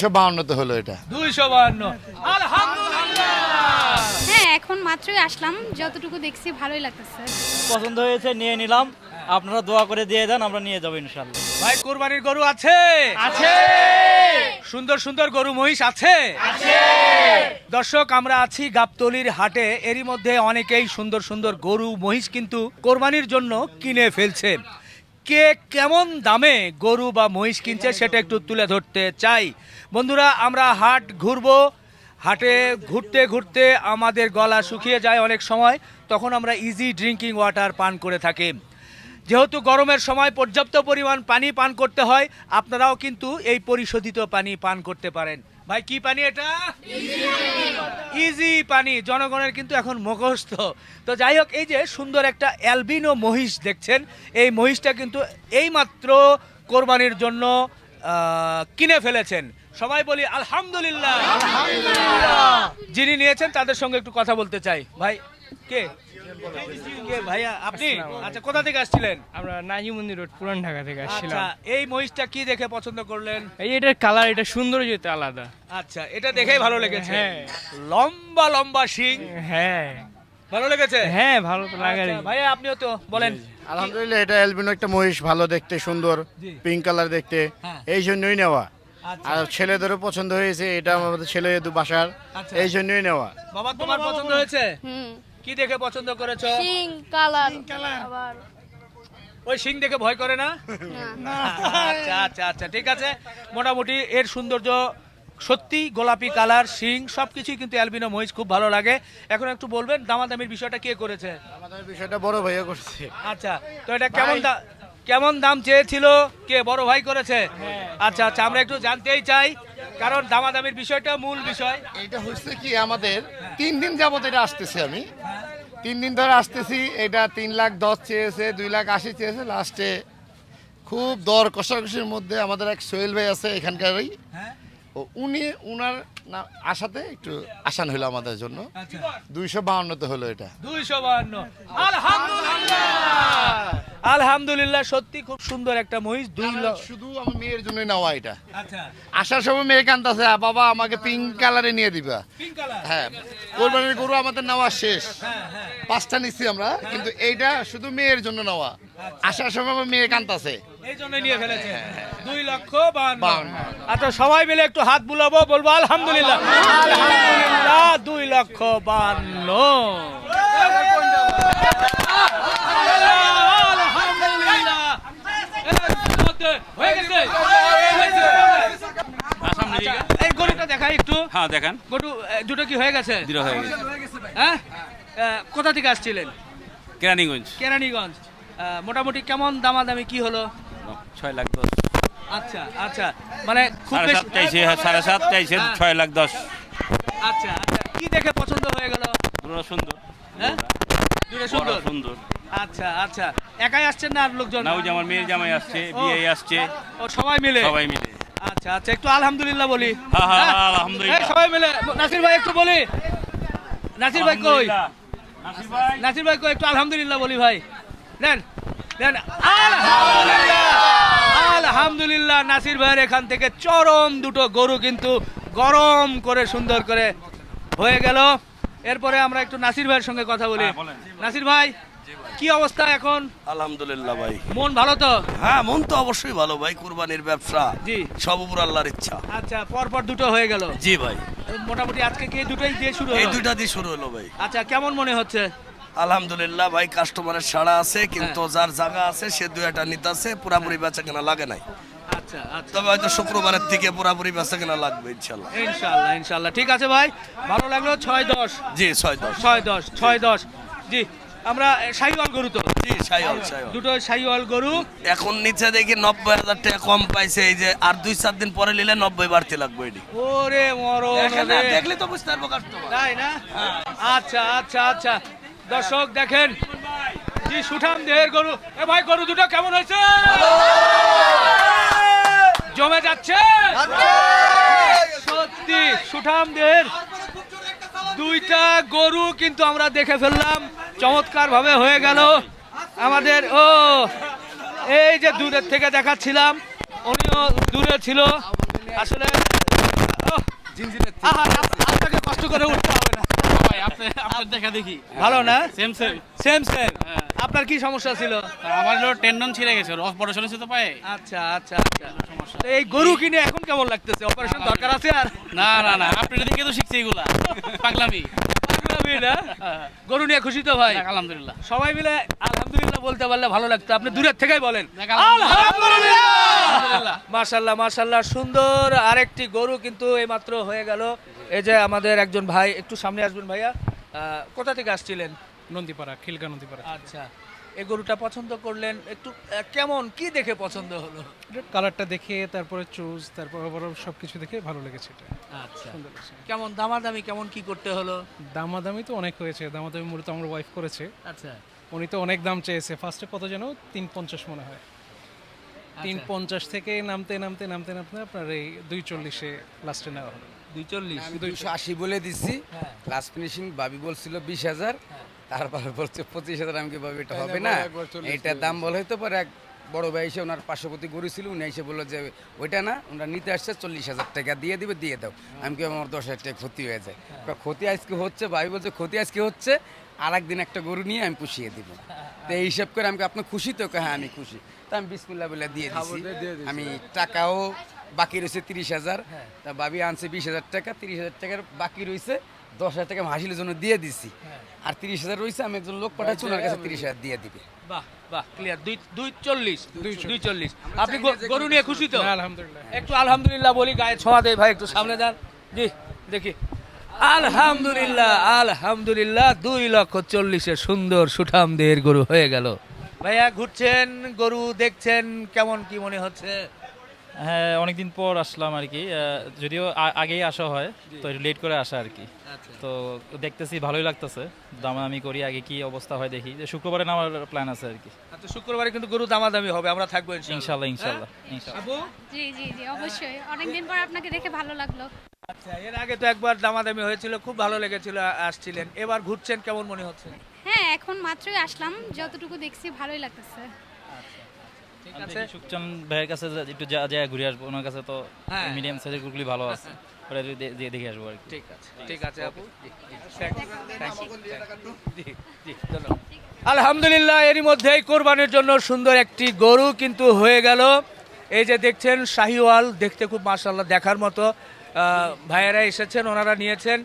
252 হলো এটা। 252। আলহামদুলিল্লাহ। হ্যাঁ, এখন মাত্রই আসলাম, যতটুকু দেখছি ভালোই লাগতেছে। পছন্দ হয়েছে, নিয়ে নিলাম। আপনারা দোয়া করে দিয়ে দেন, আমরা নিয়ে যাবো ইনশাআল্লাহ। ভাই কুরবানির গরু আছে? আছে। সুন্দর সুন্দর গরু মহিষ আছে? আছে। দর্শক, আমরা আছি গাবতলীর হাটে। এরই মধ্যে অনেকেই সুন্দর সুন্দর গরু মহিষ কিন্তু কোরবানির জন্য কিনে ফেলছে। কে কেমন দামে গরু বা মহিষ কিনছে সেটা একটু তুলে ধরতে চাই। বন্ধুরা, আমরা হাট ঘুরবো। হাটে ঘুরতে ঘুরতে আমাদের গলা শুকিয়ে যায় অনেক সময়, তখন আমরা ইজি ড্রিঙ্কিং ওয়াটার পান করে থাকি। যেহেতু গরমের সময় পর্যাপ্ত পরিমাণ পানি পান করতে হয়, আপনারাও কিন্তু এই পরিশোধিত পানি পান করতে পারেন। ভাই কি পানি এটা? ইজি পানি। জনগণের কিন্তু এখন মুখস্থ। তো যাই হোক, এই যে সুন্দর একটা অ্যালবিনো মহিষ দেখছেন, এই মহিষটা কিন্তু এইমাত্র কোরবানির জন্য কিনে ফেলেছেন। সবাই বলি আলহামদুলিল্লাহ। যিনি নিয়েছেন তাদের সঙ্গে একটু কথা বলতে চাই। ভাই কে কে ভাইয়া আপনি? আচ্ছা, কোথা থেকে আসছিলেন? আমরা নাজিমুন্দি রোড, পুরান ঢাকা থেকে আসছিলাম। আচ্ছা, এই মহিষটা কি দেখে পছন্দ করলেন? এই এটার কালার, এটা সৌন্দর্যতে আলাদা। আচ্ছা, এটা দেখেই ভালো লেগেছে। হ্যাঁ। লম্বা লম্বা শিং, হ্যাঁ ভালো লেগেছে। হ্যাঁ, ভালো তো লাগারই। আচ্ছা, ভাইয়া আপনিও তো বলেন। আলহামদুলিল্লাহ, এটা অ্যালবিনো একটা মহিষ, ভালো দেখতে, সুন্দর জি। পিঙ্ক কালার দেখতে, হ্যাঁ। এই জন্যই নেওয়া। আচ্ছা। আর ছেলেদেরও পছন্দ হয়েছে, এটা আমাদের ছেলে বাসার, আচ্ছা। এই জন্যই নেওয়া। বাবা, তোমার পছন্দ হয়েছে? কি দেখে পছন্দ করেছো? সিং কালার আবার ওই শিং দেখে ভয় করে না? আচ্ছা আচ্ছা আচ্ছা, ঠিক আছে। মোটামুটি এর সৌন্দর্য সত্যি, গোলাপি কালার, শিং সবকিছুই কিন্তু অ্যালবিনো মহিষ খুব ভালো লাগে। এখন একটু বলবেন দামাদামির বিষয়টা কে করেছে? আমাদের বিষয়টা বড় ভাইয়া করছে। আচ্ছা, তো এটা কেমন দাম চেয়েছিল? কে, বড় ভাই করেছে? আচ্ছা আচ্ছা, আমরা একটু জানতেই চাই, কারণ দামাদামির বিষয়টা মূল বিষয়। এটা হচ্ছে কি, আমাদের 3 দিন যাবত এটা আসতেছি, আমি 3 দিন ধরে আসতেছি। এটা 3,10,000 চেয়েছে, 2,80,000 চেয়েছে। লাস্টে খুব দর কষাকষির মধ্যে আমাদের এক সোহেল ভাই আছে এখানকারই, হ্যাঁ, উনার আশাতে একটু আসান হলো আমাদের জন্য। আচ্ছা, 252 হলো এটা। 252। আলহামদুলিল্লাহ। আলহামদুলিল্লাহ, সত্যি খুব সুন্দর একটা মহিষ। 2 লক্ষ। শুধু আমার মেয়ের জন্য নেওয়া এটা। আচ্ছা, আসার সময় মেয়ে কান্দাছে, বাবা আমাকে পিঙ্ক কালারে নিয়ে দিবা। Pink colour. হ্যাঁ, কোরবানির গরু আমাদের নেওয়া শেষ, হ্যাঁ হ্যাঁ। 5টা নিচ্ছি আমরা, কিন্তু এইটা শুধু মেয়ের জন্য নেওয়া। আসার সময় আমার মেয়ে কান্দাছে। এই জন্য নিয়ে ফেলেছে। 2,52,000। 52,000। আচ্ছা, সবাই মিলে একটু হাত বুলাবো, বলবো আলহামদুলিল্লাহ। আলহামদুলিল্লাহ, 2,52,000। আলহামদুলিল্লাহ। হয়ে গেছে। আচ্ছা, এই গরুটা দেখাই একটু। হ্যাঁ দেখান। গরু দুটো কি হয়ে গেছে? দুটো হয়ে গেছে। হ্যাঁ, কোথা থেকে আসছিলেন? কেরানীগঞ্জ। কেরানীগঞ্জ। মোটামুটি কেমন দামাদামি কি হলো? 6,10,000। আচ্ছা আচ্ছা, মানে খুব 7,500 বেশি। চাইছে, 7,500 চাইছে, হ্যাঁ। 6,10,000। আচ্ছা আচ্ছা, কি দেখে পছন্দ হয়ে গেল? দুটো সুন্দর। হ্যাঁ, দুটো বড় সুন্দর। সুন্দর। আচ্ছা আচ্ছা, একাই আসছেন না আর লোকজন? না, ওই যে আমার মেয়ের জামাই আসছে, বিয়ে আসছে, ও, সবাই মিলে? সবাই মিলে। আচ্ছা আচ্ছা, একটু আলহামদুলিল্লাহ বলি। হ্যাঁ, হ্যাঁ, হ্যাঁ? আলহামদুলিল্লাহ। এই, সবাই মিলে নাসির ভাই একটু বলি। নাসির ভাই কই? আলহামদুলিল্লাহ। নাসির ভাই। নাসির ভাই কই? একটু আলহামদুলিল্লাহ বলি ভাই। নেন নেন, আলহামদুলিল্লাহ। আলহামদুলিল্লাহ, নাসির ভাইয়ের এখান থেকে চরম দুটো গরু কিন্তু গরম করে সুন্দর করে হয়ে গেল। এরপরে আমরা একটু নাসির ভাইয়ের সঙ্গে কথা বলি। হ্যাঁ, বলেন। নাসির ভাই, কি অবস্থা এখন? আলহামদুলিল্লাহ ভাই। মন ভালো তো? হ্যাঁ, মন তো অবশ্যই ভালো ভাই, কুরবানির ব্যবসা জি। সব উপর আল্লাহর ইচ্ছা। আচ্ছা, পরপর দুটো হয়ে গেল। জি ভাই, মোটামুটি আজকে কি দুটোই দিয়ে শুরু এই হলো? 2টা দিয়ে শুরু হলো ভাই। আচ্ছা, কেমন মনে হচ্ছে? আলহামদুলিল্লাহ ভাই, কাস্টমারের সাড়া আছে, কিন্তু যার জায়গা আছে সে 2-1টা নিতেছে, পুরাপুরি বেচা কেনা লাগে নাই। আচ্ছা আচ্ছা, তবে হয়তো শুক্রবারের থেকে পুরাপুরি বেচা কেনা লাগবে ইনশাল্লাহ। ইনশাআল্লাহ ইনশাআল্লাহ। ঠিক আছে ভাই, ভালো লাগলো। 6-10। জি, 6-10। 6-10 6-10। জি, আমরা শাহিওয়াল গরু তো? জি, সাইওয়াল। দুটো শাহিওয়াল গরু। এখন নিচে দেখি 90,000 টাকা কম পাইছে, এই যে আর 2-4 দিন পরে নিলে 90 বাড়তি লাগবে এটি। ওরে মরণ রে। দেখলে তো বুঝতে পারবো কাস্টমার। তাই না? আচ্ছা আচ্ছা আচ্ছা, দর্শক দেখেন, জি, সুঠাম দেহের গরু। এ ভাই, গরু দুটো কেমন হয়েছে? জমে যাচ্ছে সত্যি। সুঠাম দেহের দুইটা গরু কিন্তু আমরা দেখে ফেললাম, চমৎকার ভাবে হয়ে গেল আমাদের। ও, এই যে দূরের থেকে দেখাচ্ছিলাম, উনিও দূরে ছিল আসলে। আহা, আপনাকে কষ্ট করে উঠতে হবে না। আপনার দেখা দেখি ভালো না? Same same same same. আপনার কি সমস্যা ছিল? আমার হলো টেন্ডন ছিঁড়ে গেছে অপারেশন হয়েছে তো পায়ে। আচ্ছা আচ্ছা আচ্ছা। তো এই গরু কিনে এখন কেমন লাগতেছে? অপারেশন দরকার আছে আর? না না না আপনার দিকে তো শিখছি এগুলা পাগলামি। পাগলামি না? গরু নিয়ে খুশি তো ভাই? আলহামদুলিল্লাহ। সবাই মিলে আলহামদুলিল্লাহ বলতে পারলে ভালো লাগতো। আপনি দূরের থেকেই বলেন আলহামদুলিল্লাহ। মাশাল্লাহ মাশাল্লাহ। সুন্দর আরেকটি গরু কিন্তু এইমাত্র হয়ে গেল। এই যে আমাদের একজন ভাই, একটু সামনে আসবেন ভাইয়া। কোথা থেকে আসছিলেন? নন্দীপাড়া, খিলগা নন্দীপাড়া। আচ্ছা, এই গরুটা পছন্দ করলেন, একটু কেমন কি দেখে পছন্দ হলো? কালারটা দেখে, তারপরে চুজ, তারপর ওভারঅল সবকিছু দেখে ভালো লেগেছে এটা। আচ্ছা, কেমন দামাদামি কেমন কি করতে হলো? দামাদামি তো অনেক হয়েছে, দামাদামি মূলত আমার ওয়াইফ করেছে। আচ্ছা, উনি তো অনেক দাম চেয়েছে, ফার্স্টে কত যেন 350 মনে হয়। 350 থেকে নামতে নামতে নামতে নামতে আপনার এই 240-এ লাস্টে নেওয়া হলো। 240। 280 বলে দিচ্ছি, লাস্ট ফিনিশিং ভাবি বলছিল 20,000, তারপর বলছে 25,000। আমি কি ভাবি এটা হবে না, এইটার দাম বলে হয়তো পরে এক বড় ভাই এসে ওনার পার্শ্ববর্তী গরু ছিল, উনি এসে বললো যে ওইটা না, ওনারা নিতে আসছে 40,000 টাকা দিয়ে দিবে, দিয়ে দাও। আমি কি আমার 10,000 টাকা ক্ষতি হয়ে যায়। ক্ষতি আজকে হচ্ছে, ভাই বলছে ক্ষতি আজকে হচ্ছে, আর একদিন একটা গরু নিয়ে আমি পুষিয়ে দিব। তো এই হিসাব করে আমি আপনি খুশি তো? হ্যাঁ আমি খুশি। তা আমি বিসমিল্লাহ বলে দিয়ে দিচ্ছি। আমি টাকাও বাকি রয়েছে 30,000, তা ভাবি আনছে 20,000 টাকা, 30,000 টাকার বাকি রয়েছে 10,000 টাকা আমি হাসিলের জন্য দিয়ে দিছি, আর 30,000 রয়েছে, আমি একজন লোক পাঠাচ্ছি, ওনার কাছে 30,000 দিয়ে দিবে। বাহ বাহ, ক্লিয়ার। 240। আপনি গরু নিয়ে খুশি তো? আলহামদুলিল্লাহ। একটু আলহামদুলিল্লাহ বলি, গায়ে ছোঁয়া দেয় ভাই, একটু সামনে যান। জি দেখি। আলহামদুলিল্লাহ আলহামদুলিল্লাহ, 2,40,000 সুন্দর সুঠাম দেহের গরু হয়ে গেল। ভাইয়া ঘুরছেন, গরু দেখছেন, কেমন কি মনে হচ্ছে? হ্যাঁ অনেকদিন পর আসলাম আর কি, যদিও আগেই আসা হয় তো একটু লেট করে আসা আর কি। তো দেখতেছি ভালোই লাগতেছে, দামাদামি করি আগে কি অবস্থা হয় দেখি। যে শুক্রবারে নামার প্ল্যান আছে আর কি। আচ্ছা, শুক্রবারে কিন্তু গরু দামাদামি হবে, আমরা থাকবো ইনশাল্লাহ ইনশাল্লাহ ইনশাল্লাহ। আপু? জি জি জি, অবশ্যই অনেকদিন পর আপনাকে দেখে ভালো লাগলো। আচ্ছা, এর আগে তো একবার দামাদামি হয়েছিল, খুব ভালো লেগেছিল, আসছিলেন। এবার ঘুরছেন, কেমন মনে হচ্ছে? হ্যাঁ, এখন মাত্রই আসলাম, যতটুকু দেখছি ভালোই লাগতেছে। ঠিক আমি আছে। দেখি সুখচান ভাইয়ের কাছে একটু যা ঘুরে আসবো, ওনার কাছে তো হ্যাঁ। মিডিয়াম সাইজের গুলি ভালো আছে, ওটা দেখে আসবো আর কি। ঠিক আছে, ঠিক আছে আপু। জি, ধন্যবাদ। আলহামদুলিল্লাহ, এরই মধ্যেই কোরবানির জন্য সুন্দর একটি গরু কিন্তু হয়ে গেল। এই যে দেখছেন শাহিওয়াল, দেখতে খুব মাশাআল্লাহ দেখার মতো। ভাইয়েরা এসেছেন, ওনারা নিয়েছেন।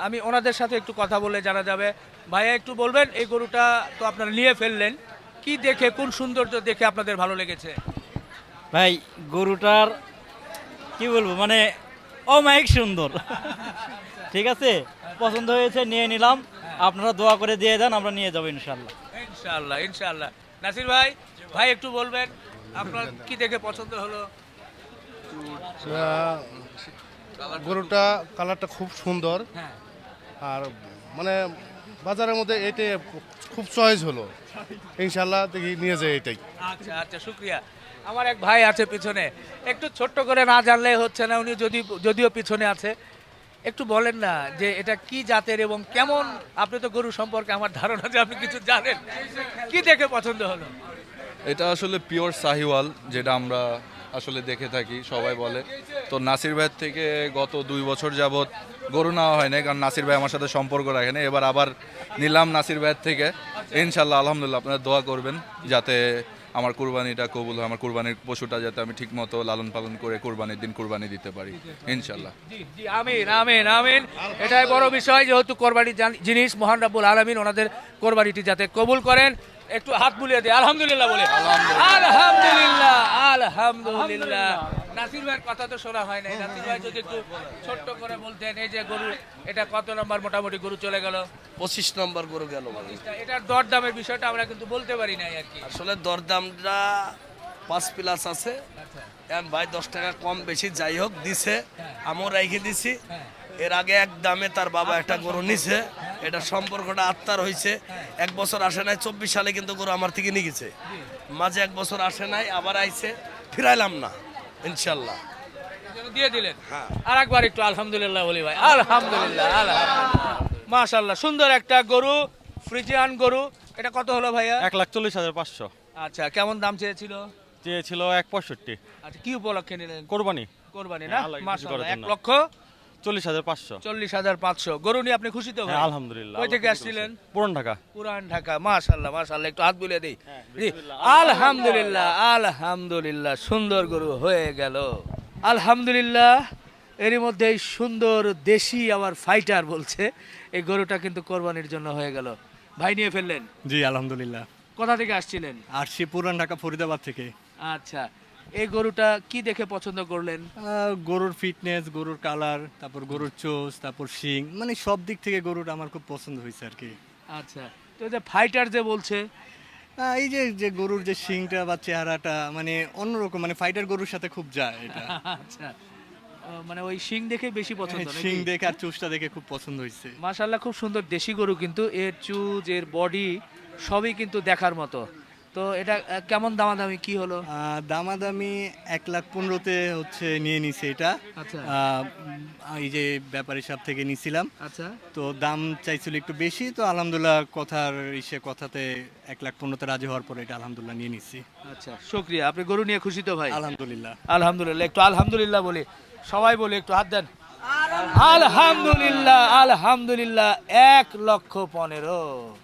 আমি ওনাদের সাথে একটু কথা বলে জানা যাবে। ভাইয়া একটু বলবেন, এই গরুটা তো আপনারা নিয়ে ফেললেন, কি দেখে, কোন সৌন্দর্য দেখে আপনাদের ভালো লেগেছে? ভাই গরুটার কি বলবো, মানে অমায়িক সুন্দর। ঠিক আছে, পছন্দ হয়েছে, নিয়ে নিলাম। আপনারা দোয়া করে দিয়ে দেন, আমরা নিয়ে যাবো ইনশাল্লাহ। ইনশাআল্লাহ ইনশাআল্লাহ। নাসির ভাই, ভাই একটু বলবেন আপনার কি দেখে পছন্দ হলো? গরুটা কালারটা খুব সুন্দর, হ্যাঁ। আর মানে বাজারের মধ্যে এটাই খুব চয়েস হলো। ইনশাল্লাহ দেখি নিয়ে যায় এটাই। আচ্ছা আচ্ছা, শুক্রিয়া। আমার এক ভাই আছে পিছনে, একটু ছোট্ট করে না জানলে হচ্ছে না, উনি যদিও পিছনে আছে, একটু বলেন না যে এটা কি জাতের এবং কেমন। আপনি তো গরু সম্পর্কে আমার ধারণা যে আপনি কিছু জানেন, কি দেখে পছন্দ হলো? এটা আসলে পিওর সাহিওয়াল, যেটা আমরা আসলে দেখে থাকি, সবাই বলে। তো নাসির ভাইয়ের থেকে গত 2 বছর যাবত গরু নেওয়া হয় না, কারণ নাসির ভাই আমার সাথে সম্পর্ক রাখে না। এবার আবার নিলাম নাসির ভাইয়ের থেকে। ইনশাল্লাহ আলহামদুলিল্লাহ, আপনারা দোয়া করবেন যাতে আমার কুরবানিটা কবুল হয়, আমার কুরবানির পশুটা যাতে আমি ঠিক মতো লালন পালন করে কুরবানির দিন কুরবানি দিতে পারি ইনশাল্লাহ। জি জি, আমিন আমিন আমিন। এটাই বড় বিষয়, যেহেতু কোরবানির জিনিস, মহান রাব্বুল আলামিন ওনাদের কোরবানিটি যাতে কবুল করেন। একটু হাত বুলিয়ে দেয় আলহামদুলিল্লাহ বলে। আলহামদুলিল্লাহ আলহামদুলিল্লাহ। নাসির ভাইয়ের কথা তো শোনা হয় নাই, নাসির ভাই যদি একটু ছোট্ট করে বলতেন, এই যে গরু, এটা কত নম্বর মোটামুটি গরু চলে গেল? 25 নম্বর গরু গেল। এটার দরদামের বিষয়টা আমরা কিন্তু বলতে পারি নাই আর কি। আসলে দরদামটা 5+ আছে, ভাই 10 টাকা কম বেশি যাই হোক দিছে, আমিও রেখে দিছি। এর আগে এক দামে তার বাবা একটা গরু নিছে, এটা সম্পর্কটা আত্মার হয়েছে। 1 বছর আসে নাই, 24 সালে কিন্তু গরু আমার থেকে নিয়ে গেছে। মাঝে 1 বছর আসে নাই, আবার আইছে, ফিরাইলাম না ইনশাল্লাহ, দিয়ে দিলেন। আর একবার একটু আলহামদুলিল্লাহ বলি ভাই, আলহামদুলিল্লাহ আলহামদুলিল্লাহ। মাশাআল্লাহ, সুন্দর একটা গরু, ফ্রিজিয়ান গরু। এটা কত হলো ভাইয়া? 1,40,500 আচ্ছা, কেমন দাম চেয়েছিল? চেয়েছিল 1,65,000। আচ্ছা, কি উপলক্ষে নিলেন? কোরবানি। কোরবানি না? আল্লাহ কিছু মাশাআল্লাহ, করার জন্য। 1,65,000 40,500। 40,500। গরু নিয়ে আপনি খুশি তো ভাই? হ্যাঁ, আলহামদুলিল্লাহ। কই থেকে আসছিলেন? পুরান ঢাকা। পুরান ঢাকা। মাশাআল্লাহ মাশাআল্লাহ, একটু হাত বুলিয়ে দেই। জি, আলহামদুলিল্লাহ আলহামদুলিল্লাহ, সুন্দর গরু হয়ে গেল আলহামদুলিল্লাহ। এরই মধ্যে এই সুন্দর দেশি আমার ফাইটার বলছে এই গরুটা কিন্তু কোরবানির জন্য হয়ে গেল। ভাই নিয়ে ফেললেন? জি আলহামদুলিল্লাহ। কোথা থেকে আসছিলেন? আসছি পুরান ঢাকা ফরিদাবাদ থেকে। আচ্ছা, এই গরুটা কি দেখে পছন্দ করলেন? গরুর ফিটনেস, গরুর কালার, তারপর গরুর চোষ, তারপর শিং, মানে সব দিক থেকে গরুটা আমার খুব পছন্দ হয়েছে আর কি। আচ্ছা, তো এই যে ফাইটার যে বলছে, এই যে গরুর যে শিংটা বা চেহারাটা মানে অন্যরকম, মানে ফাইটার গরুর সাথে খুব যায় এটা। আচ্ছা, মানে ওই শিং দেখে বেশি পছন্দ নাকি? শিং দেখে আর চোষটা দেখে খুব পছন্দ হয়েছে। মাশাআল্লাহ, খুব সুন্দর দেশি গরু, কিন্তু এর চুজ, এর বডি সবই কিন্তু দেখার মতো। তো এটা কেমন দামাদামি কি হলো? দামাদামি 1,15,000-তে হচ্ছে নিয়ে নিছে এটা। আচ্ছা। এই যে ব্যাপারীর সাথে থেকে নিছিলাম। আচ্ছা, তো দাম চাইছিল একটু বেশি, তো আলহামদুলিল্লাহ কথাতে 1,15,000-তে রাজি হওয়ার পরে এটা আলহামদুলিল্লাহ নিয়ে নিছি। আচ্ছা, শুকরিয়া। আপনি গরু নিয়ে খুশি তো ভাই? আলহামদুলিল্লাহ আলহামদুলিল্লাহ। একটু আলহামদুলিল্লাহ বলি, সবাই বলি, একটু হাত দেন। আলহামদুলিল্লাহ আলহামদুলিল্লাহ। 1,15,000